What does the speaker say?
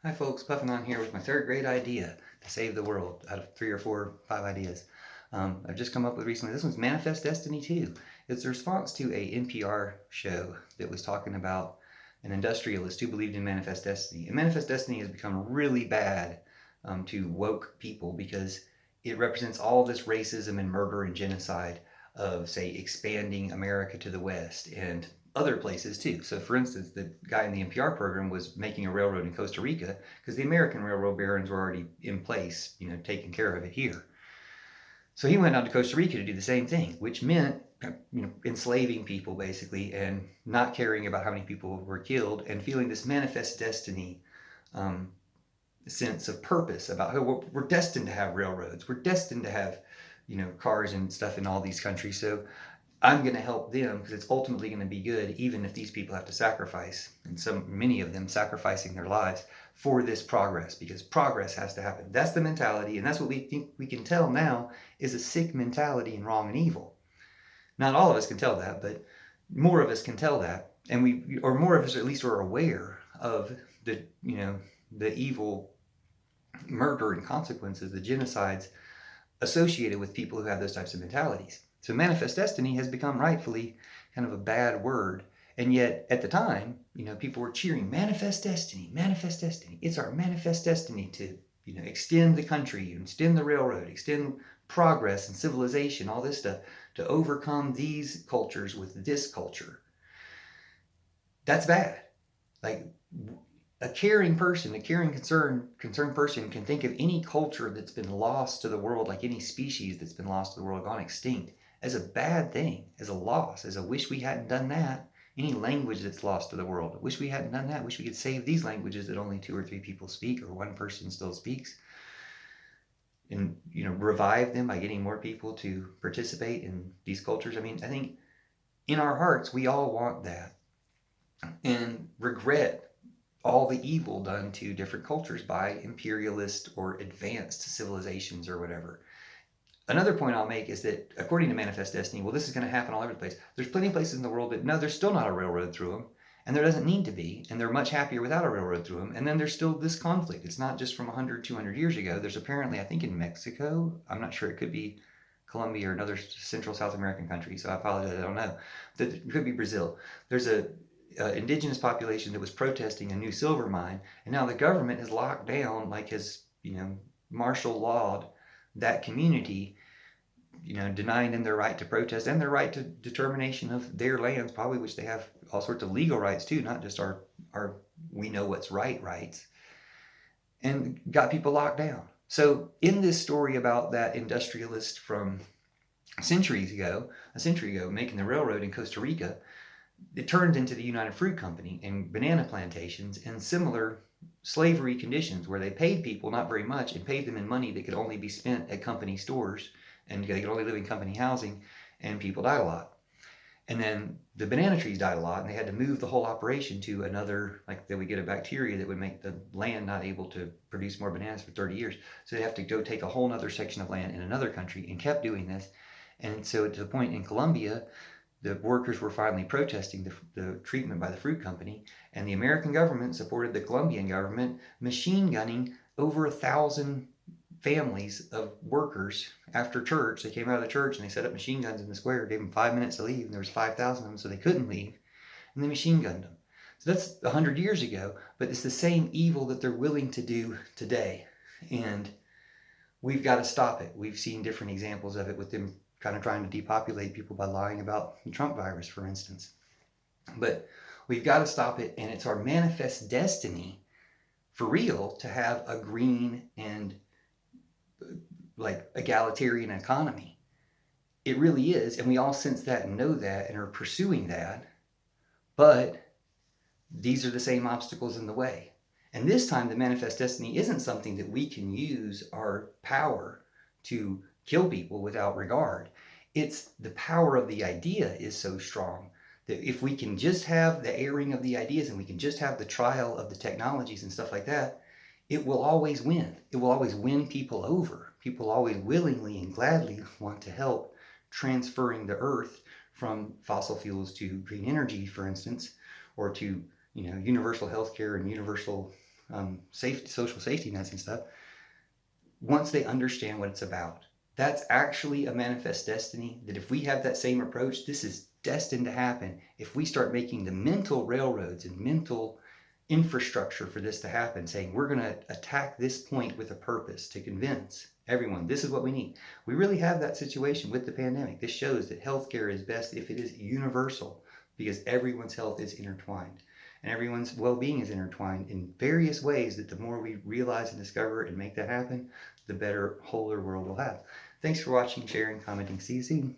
Hi folks, PuffinOn here with my third great idea to save the world out of 3 or 4, 5 ideas. I've just come up with recently. This one's Manifest Destiny 2. It's a response to a NPR show that was talking about an industrialist who believed in Manifest Destiny. And Manifest Destiny has become really bad to woke people because it represents all this racism and murder and genocide of, say, expanding America to the West and other places too. So, for instance, the guy in the NPR program was making a railroad in Costa Rica because the American railroad barons were already in place, taking care of it here. So he went out to Costa Rica to do the same thing, which meant enslaving people basically and not caring about how many people were killed and feeling this manifest destiny um, sense of purpose about how we're destined to have railroads, we're destined to have cars and stuff in all these countries. So I'm going to help them because it's ultimately going to be good, even if these people have to sacrifice, and many of them sacrificing their lives for this progress, because progress has to happen. That's the mentality, and that's what we think we can tell now is a sick mentality and wrong and evil. Not all of us can tell that, but more of us can tell that, and or more of us at least are aware of the evil murder and consequences, the genocides associated with people who have those types of mentalities. So manifest destiny has become rightfully kind of a bad word. And yet at the time, people were cheering, manifest destiny, manifest destiny. It's our manifest destiny to, extend the country, extend the railroad, extend progress and civilization, all this stuff, to overcome these cultures with this culture. That's bad. Like a caring person, a caring concerned person can think of any culture that's been lost to the world, like any species that's been lost to the world, gone extinct, as a bad thing, as a loss, as a wish we hadn't done that. Any language that's lost to the world, wish we hadn't done that, wish we could save these languages that only 2 or 3 people speak or one person still speaks, and revive them by getting more people to participate in these cultures. I mean, I think in our hearts we all want that and regret all the evil done to different cultures by imperialist or advanced civilizations or whatever. Another point I'll make is that according to Manifest Destiny, well, this is going to happen all over the place. There's plenty of places in the world that, no, there's still not a railroad through them, and there doesn't need to be, and they're much happier without a railroad through them. And then there's still this conflict. It's not just from 100, 200 years ago. There's apparently, I think in Mexico, I'm not sure, it could be Colombia or another Central South American country, so I apologize, I don't know. It could be Brazil. There's a indigenous population that was protesting a new silver mine, and now the government has locked down, like has martial lawed that community, denying them their right to protest and their right to determination of their lands, probably, which they have all sorts of legal rights too, not just our we know what's right rights, and got people locked down. So in this story about that industrialist from a century ago, making the railroad in Costa Rica, it turned into the United Fruit Company and banana plantations and similar slavery conditions where they paid people not very much and paid them in money that could only be spent at company stores and they could only live in company housing, and people died a lot. And then the banana trees died a lot, and they had to move the whole operation to another, like they would get a bacteria that would make the land not able to produce more bananas for 30 years. So they have to go take a whole other section of land in another country, and kept doing this. And so to the point in Colombia, the workers were finally protesting the treatment by the fruit company, and the American government supported the Colombian government machine gunning over 1,000 families of workers after church. They came out of the church and they set up machine guns in the square, gave them 5 minutes to leave, and there was 5,000 of them, so they couldn't leave, and they machine gunned them. So that's 100 years ago, but it's the same evil that they're willing to do today, and we've got to stop it. We've seen different examples of it with them kind of trying to depopulate people by lying about the Trump virus, for instance. But we've got to stop it, and it's our manifest destiny for real to have a green and like egalitarian economy. It really is, and we all sense that and know that and are pursuing that, but these are the same obstacles in the way. And this time the manifest destiny isn't something that we can use our power to kill people without regard. It's the power of the idea is so strong that if we can just have the airing of the ideas and we can just have the trial of the technologies and stuff like that, it will always win. It will always win people over. People always willingly and gladly want to help transferring the earth from fossil fuels to green energy, for instance, or to universal health care and universal social safety nets and stuff, once they understand what it's about. That's actually a manifest destiny, that if we have that same approach, this is destined to happen. If we start making the mental railroads and mental infrastructure for this to happen, saying we're going to attack this point with a purpose to convince everyone this is what we need. We really have that situation with the pandemic. This shows that healthcare is best if it is universal, because everyone's health is intertwined and everyone's well-being is intertwined in various ways, that the more we realize and discover and make that happen, the better, wholer world we'll have. Thanks for watching, sharing, commenting. See you soon.